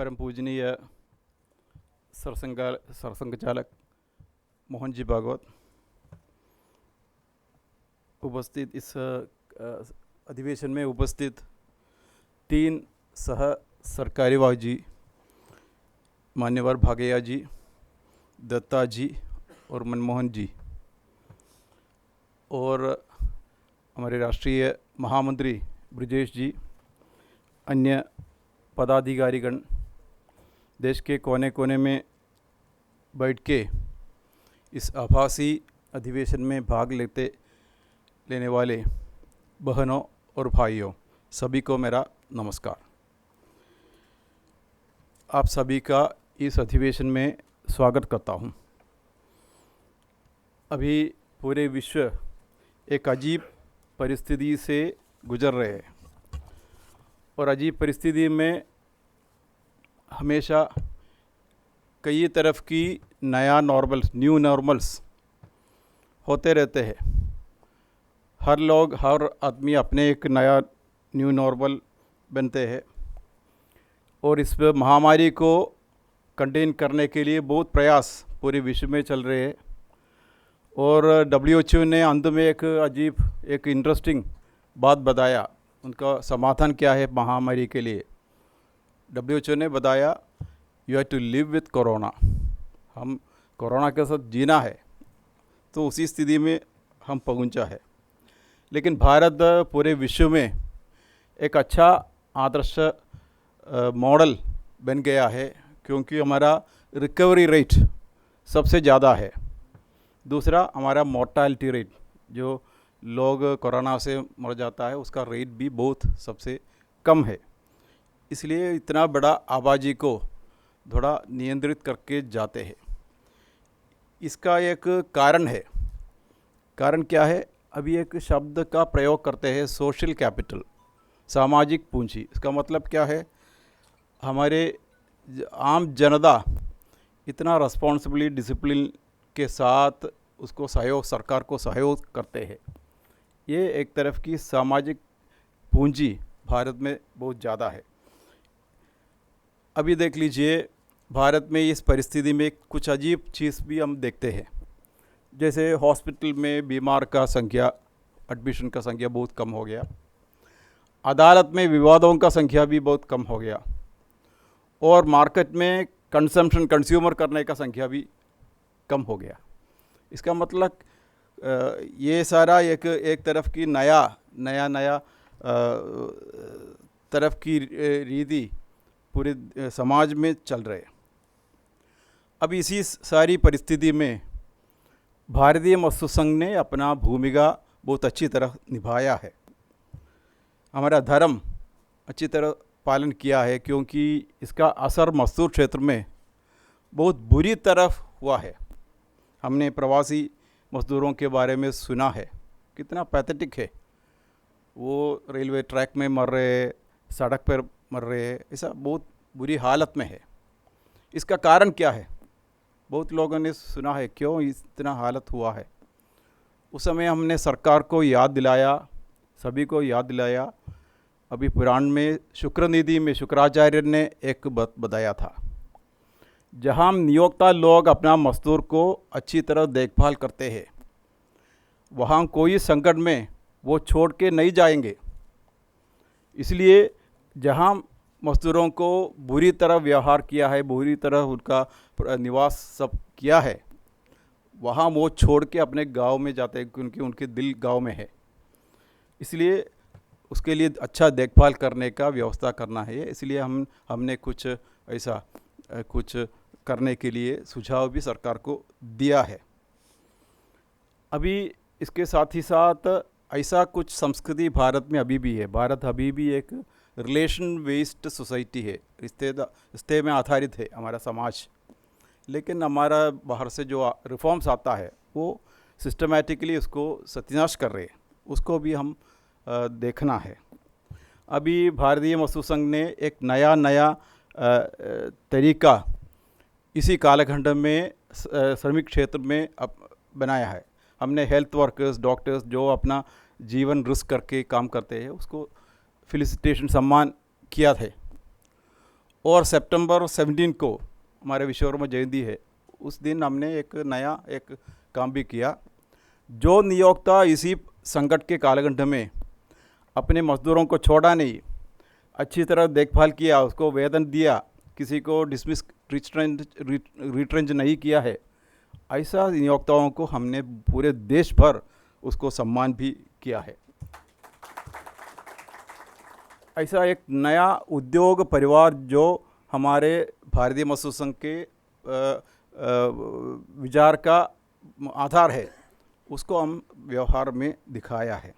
परम पूजनीय सरसंघचालक मोहन जी भागवत, उपस्थित इस अधिवेशन में उपस्थित 3 सह सरकार्यवाह जी, मान्यवर भागैया जी, दत्ता जी और मनमोहन जी, और हमारे राष्ट्रीय महामंत्री ब्रिजेश जी, अन्य पदाधिकारीगण, देश के कोने कोने में बैठ के इस आभासी अधिवेशन में भाग लेने वाले बहनों और भाइयों, सभी को मेरा नमस्कार। आप सभी का इस अधिवेशन में स्वागत करता हूं। अभी पूरे विश्व एक अजीब परिस्थिति से गुजर रहे हैं और अजीब परिस्थिति में हमेशा कई तरफ की न्यू नॉर्मल्स होते रहते हैं। हर आदमी अपने एक नया न्यू नॉर्मल बनते हैं और इस महामारी को कंटेन करने के लिए बहुत प्रयास पूरे विश्व में चल रहे हैं। और WHO ने अंत में एक इंटरेस्टिंग बात बताया, उनका समाधान क्या है महामारी के लिए। WHO ने बताया, you have to live with corona. हम कोरोना के साथ जीना है, तो उसी स्थिति में हम पहुंचा है। लेकिन भारत पूरे विश्व में एक अच्छा आदर्श मॉडल बन गया है, क्योंकि हमारा रिकवरी रेट सबसे ज़्यादा है। दूसरा, हमारा मोर्टालिटी रेट, जो लोग कोरोना से मर जाता है, उसका रेट भी बहुत सबसे कम है। इसलिए इतना बड़ा आबादी को थोड़ा नियंत्रित करके जाते हैं। इसका एक कारण है। कारण क्या है? अभी एक शब्द का प्रयोग करते हैं, सोशल कैपिटल, सामाजिक पूंजी। इसका मतलब क्या है? हमारे आम जनता इतना रिस्पॉन्सिबली डिसिप्लिन के साथ उसको सरकार को सहयोग करते हैं। ये एक तरफ की सामाजिक पूंजी भारत में बहुत ज़्यादा है। अभी देख लीजिए, भारत में इस परिस्थिति में कुछ अजीब चीज़ भी हम देखते हैं। जैसे हॉस्पिटल में बीमार का संख्या, एडमिशन का संख्या बहुत कम हो गया। अदालत में विवादों का संख्या भी बहुत कम हो गया। और मार्केट में कंज्यूमर करने का संख्या भी कम हो गया। इसका मतलब ये सारा एक तरफ की नया तरफ की रीति पूरे समाज में चल रहे। अब इसी सारी परिस्थिति में भारतीय मजदूर संघ ने अपना भूमिका बहुत अच्छी तरह निभाया है। हमारा धर्म अच्छी तरह पालन किया है, क्योंकि इसका असर मजदूर क्षेत्र में बहुत बुरी तरह हुआ है। हमने प्रवासी मजदूरों के बारे में सुना है, कितना पैथेटिक है। वो रेलवे ट्रैक में मर रहे, सड़क पर मर रहे, ऐसा बहुत बुरी हालत में है। इसका कारण क्या है? बहुत लोगों ने सुना है क्यों इतना हालत हुआ है। उस समय हमने सरकार को याद दिलाया, सभी को याद दिलाया। अभी पुराण में शुक्रनिधि में शुक्राचार्य ने एक बात बताया था, जहाँ नियोक्ता लोग अपना मजदूर को अच्छी तरह देखभाल करते हैं, वहाँ कोई संकट में वो छोड़ के नहीं जाएंगे। इसलिए जहाँ मजदूरों को बुरी तरह व्यवहार किया है, बुरी तरह उनका निवास सब किया है, वहाँ वो छोड़ के अपने गांव में जाते हैं, क्योंकि उनके दिल गांव में है। इसलिए उसके लिए अच्छा देखभाल करने का व्यवस्था करना है। इसलिए हमने कुछ ऐसा कुछ करने के लिए सुझाव भी सरकार को दिया है। अभी इसके साथ ही साथ ऐसा कुछ संस्कृति भारत में अभी भी है। भारत अभी भी एक रिलेशन बेस्ड सोसाइटी है, रिश्ते में आधारित है हमारा समाज। लेकिन हमारा बाहर से जो रिफॉर्म्स आता है, वो सिस्टमैटिकली उसको सत्यानाश कर रहे हैं। उसको भी हम देखना है। अभी भारतीय मजदूर संघ ने एक नया तरीका इसी कालखंड में श्रमिक क्षेत्र में बनाया है। हमने हेल्थ वर्कर्स, डॉक्टर्स जो अपना जीवन रिस्क करके काम करते हैं, उसको फेलिसिटेशन सम्मान किया थे। और सितंबर 17 को हमारे विश्वकर्मा जयंती है, उस दिन हमने एक नया काम भी किया। जो नियोक्ता इसी संकट के कालखंड में अपने मजदूरों को छोड़ा नहीं, अच्छी तरह देखभाल किया, उसको वेतन दिया, किसी को डिसमिस रिट्रेंच नहीं किया है, ऐसा नियोक्ताओं को हमने पूरे देश भर उसको सम्मान भी किया है। ऐसा एक नया उद्योग परिवार जो हमारे भारतीय मजदूर संघ के विचार का आधार है, उसको हम व्यवहार में दिखाया है।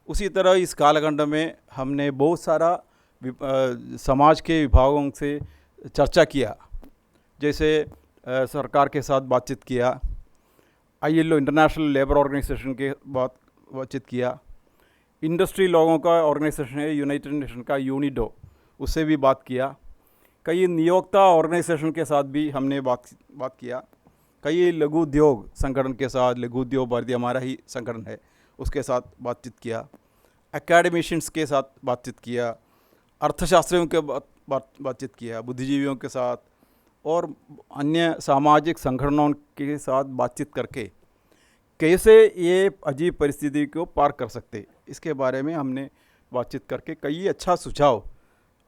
उसी तरह इस कालखंड में हमने बहुत सारा समाज के विभागों से चर्चा किया, जैसे सरकार के साथ बातचीत किया, ILO इंटरनेशनल लेबर ऑर्गेनाइजेशन के बातचीत किया, इंडस्ट्री लोगों का ऑर्गेनाइजेशन है यूनाइटेड नेशन का यूनिडो, उससे भी बात किया। कई नियोक्ता ऑर्गेनाइजेशन के साथ भी हमने बात किया। कई लघु उद्योग संगठन के साथ, लघु उद्योग भारतीय हमारा ही संगठन है, उसके साथ बातचीत किया। एकेडमिशियंस के साथ बातचीत किया, अर्थशास्त्रियों के बातचीत किया, बुद्धिजीवियों के साथ और अन्य सामाजिक संगठनों के साथ बातचीत करके कैसे ये अजीब परिस्थिति को पार कर सकते, इसके बारे में हमने बातचीत करके कई अच्छा सुझाव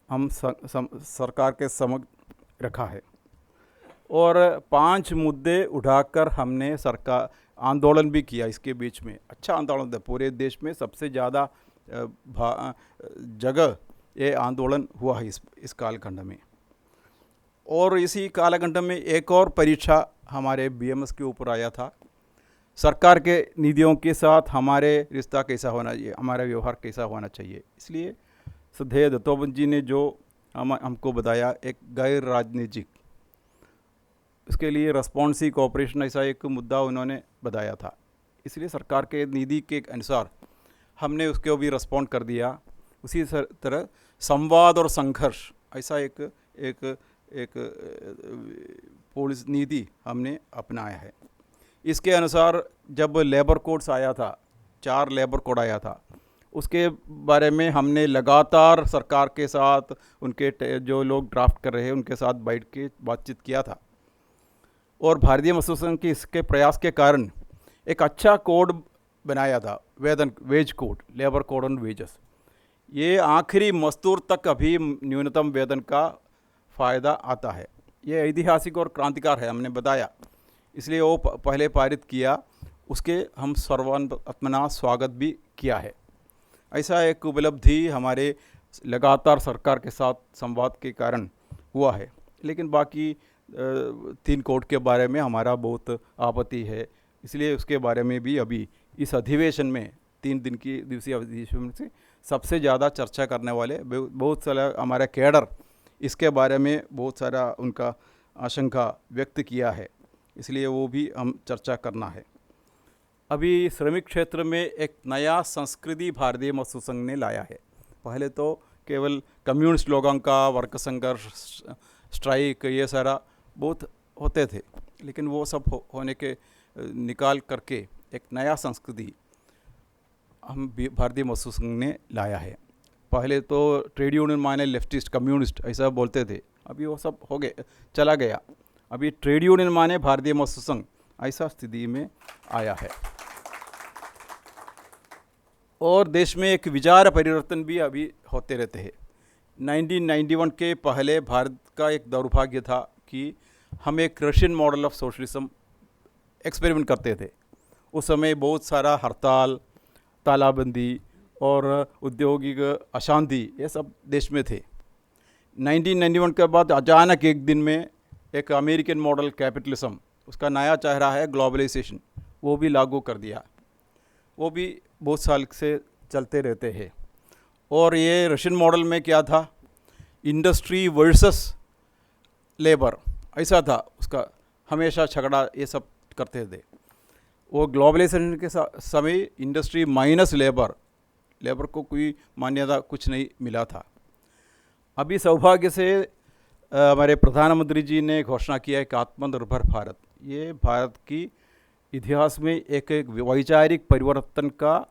हम सरकार के समक्ष रखा है। और 5 मुद्दे उठाकर हमने सरकार आंदोलन भी किया। इसके बीच में अच्छा आंदोलन था, पूरे देश में सबसे ज़्यादा जगह ये आंदोलन हुआ है इस कालखंड में। और इसी कालखंड में एक और परीक्षा हमारे BMS के ऊपर आया था। सरकार के नीतियों के साथ हमारे रिश्ता कैसा होना चाहिए, हमारा व्यवहार कैसा होना चाहिए। इसलिए श्रद्धेय दत्तोपंत जी ने जो हमको बताया, एक गैर राजनीतिक, उसके लिए रेस्पॉन्सिव कोऑपरेशन ऐसा एक मुद्दा उन्होंने बताया था। इसलिए सरकार के नीति के अनुसार हमने उसको भी रिस्पॉन्ड कर दिया। उसी तरह संवाद और संघर्ष ऐसा एक पुलिस नीति हमने अपनाया है। इसके अनुसार जब लेबर कोड्स आया था, 4 लेबर कोड आया था, उसके बारे में हमने लगातार सरकार के साथ, उनके जो लोग ड्राफ्ट कर रहे हैं उनके साथ बैठ के बातचीत किया था। और भारतीय मजदूर संघ के इसके प्रयास के कारण एक अच्छा कोड बनाया था, wage code, labour code on wages. ये आखिरी मजदूर तक अभी न्यूनतम वेतन का फ़ायदा आता है। ये ऐतिहासिक और क्रांतिकार है, हमने बताया, इसलिए वो पहले पारित किया, उसके हम सर्वात्मना स्वागत भी किया है। ऐसा एक उपलब्धि हमारे लगातार सरकार के साथ संवाद के कारण हुआ है। लेकिन बाकी 3 कोड के बारे में हमारा बहुत आपत्ति है, इसलिए उसके बारे में भी अभी इस अधिवेशन में 3 दिन की दिवसीय अधिवेशन से सबसे ज़्यादा चर्चा करने वाले बहुत सारा हमारा कैडर इसके बारे में बहुत सारा उनका आशंका व्यक्त किया है, इसलिए वो भी हम चर्चा करना है। अभी श्रमिक क्षेत्र में एक नया संस्कृति भारतीय मजदूर संघ ने लाया है। पहले तो केवल कम्युनिस्ट लोगों का वर्ग संघर्ष, स्ट्राइक, ये सारा बहुत होते थे, लेकिन वो सब होने के निकाल करके एक नया संस्कृति हम भारतीय मजदूर संघ ने लाया है। पहले तो ट्रेड यूनियन माने लेफ्टिस्ट, कम्युनिस्ट ऐसा बोलते थे, अभी वो सब हो गए, चला गया। अभी ट्रेड यूनियन माने भारतीय मजदूर संघ, ऐसा स्थिति में आया है। और देश में एक विचार परिवर्तन भी अभी होते रहते हैं। 1991 के पहले भारत का एक दौर्भाग्य था कि हम एक Russian model of socialism experiment करते थे। उस समय बहुत सारा हड़ताल, तालाबंदी और औद्योगिक अशांति, ये सब देश में थे। 1991 के बाद अचानक एक दिन में एक अमेरिकन मॉडल कैपिटलिज्म, उसका नया चेहरा है ग्लोबलाइजेशन, वो भी लागू कर दिया। वो भी बहुत साल से चलते रहते हैं। और ये रशियन मॉडल में क्या था, इंडस्ट्री वर्सेस लेबर ऐसा था, उसका हमेशा झगड़ा ये सब करते थे। वो ग्लोबलाइजेशन के समय इंडस्ट्री माइनस लेबर को कोई मान्यता कुछ नहीं मिला था। अभी सौभाग्य से हमारे प्रधानमंत्री जी ने घोषणा किया है कि आत्मनिर्भर भारत, ये भारत की इतिहास में एक वैचारिक परिवर्तन का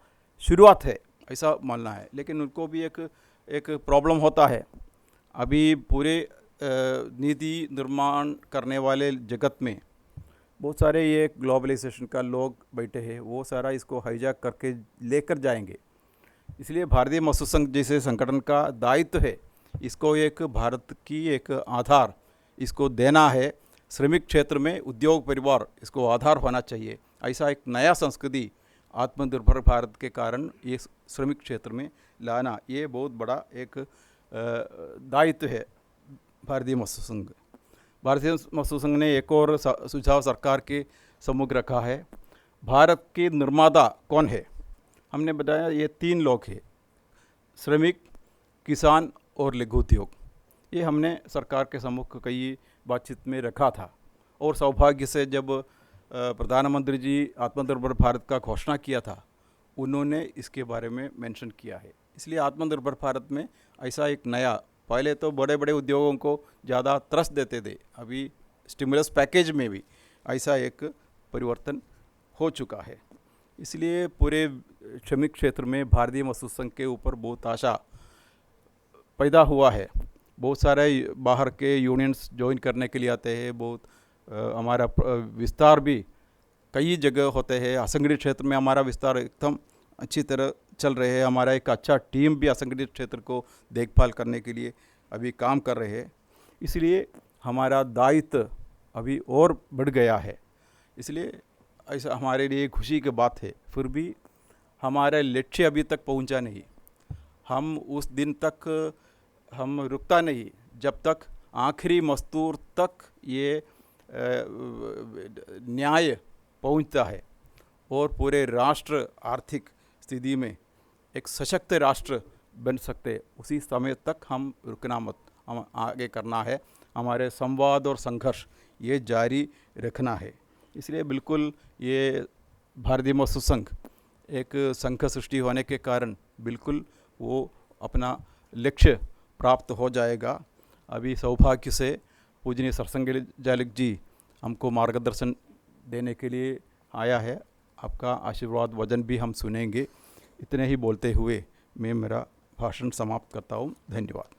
शुरुआत है, ऐसा मानना है। लेकिन उनको भी एक प्रॉब्लम होता है। अभी पूरे नीति निर्माण करने वाले जगत में बहुत सारे ये ग्लोबलाइजेशन का लोग बैठे हैं, वो सारा इसको हाईजैक करके लेकर जाएंगे। इसलिए भारतीय मजदूर संघ जैसे संगठन का दायित्व है इसको एक भारत की एक आधार इसको देना है। श्रमिक क्षेत्र में उद्योग परिवार इसको आधार होना चाहिए। ऐसा एक नया संस्कृति आत्मनिर्भर भारत के कारण ये श्रमिक क्षेत्र में लाना, ये बहुत बड़ा एक दायित्व है भारतीय मजदूर संघ। भारतीय मजदूर संघ ने एक और सुझाव सरकार के सम्मुख रखा है। भारत के निर्माता कौन है? हमने बताया ये 3 लोग हैं, श्रमिक, किसान और लघु उद्योग। ये हमने सरकार के सम्मुख कई बातचीत में रखा था और सौभाग्य से जब प्रधानमंत्री जी आत्मनिर्भर भारत का घोषणा किया था उन्होंने इसके बारे में मेंशन किया है। इसलिए आत्मनिर्भर भारत में ऐसा एक नया, पहले तो बड़े बड़े उद्योगों को ज़्यादा त्रस्त देते थे, अभी स्टिमुलस पैकेज में भी ऐसा एक परिवर्तन हो चुका है। इसलिए पूरे श्रमिक क्षेत्र में भारतीय मजदूर संघ के ऊपर बहुत आशा पैदा हुआ है। बहुत सारे बाहर के यूनियंस ज्वाइन करने के लिए आते हैं। बहुत हमारा विस्तार भी कई जगह होते हैं। असंगठित क्षेत्र में हमारा विस्तार एकदम अच्छी तरह चल रहे हैं। हमारा एक अच्छा टीम भी असंगठित क्षेत्र को देखभाल करने के लिए अभी काम कर रहे हैं। इसलिए हमारा दायित्व अभी और बढ़ गया है। इसलिए ऐसा हमारे लिए खुशी की बात है। फिर भी हमारा लक्ष्य अभी तक पहुंचा नहीं। हम उस दिन तक हम रुकता नहीं जब तक आखिरी मजदूर तक ये न्याय पहुंचता है और पूरे राष्ट्र आर्थिक स्थिति में एक सशक्त राष्ट्र बन सकते, उसी समय तक हम रुकना मत, हम आगे करना है। हमारे संवाद और संघर्ष ये जारी रखना है। इसलिए बिल्कुल ये भारतीय मजदूर संघ एक संघ सृष्टि होने के कारण बिल्कुल वो अपना लक्ष्य प्राप्त हो जाएगा। अभी सौभाग्य से पूजनीय सरसंघ चालक जी हमको मार्गदर्शन देने के लिए आया है। आपका आशीर्वाद वचन भी हम सुनेंगे। इतने ही बोलते हुए मैं मेरा भाषण समाप्त करता हूँ। धन्यवाद।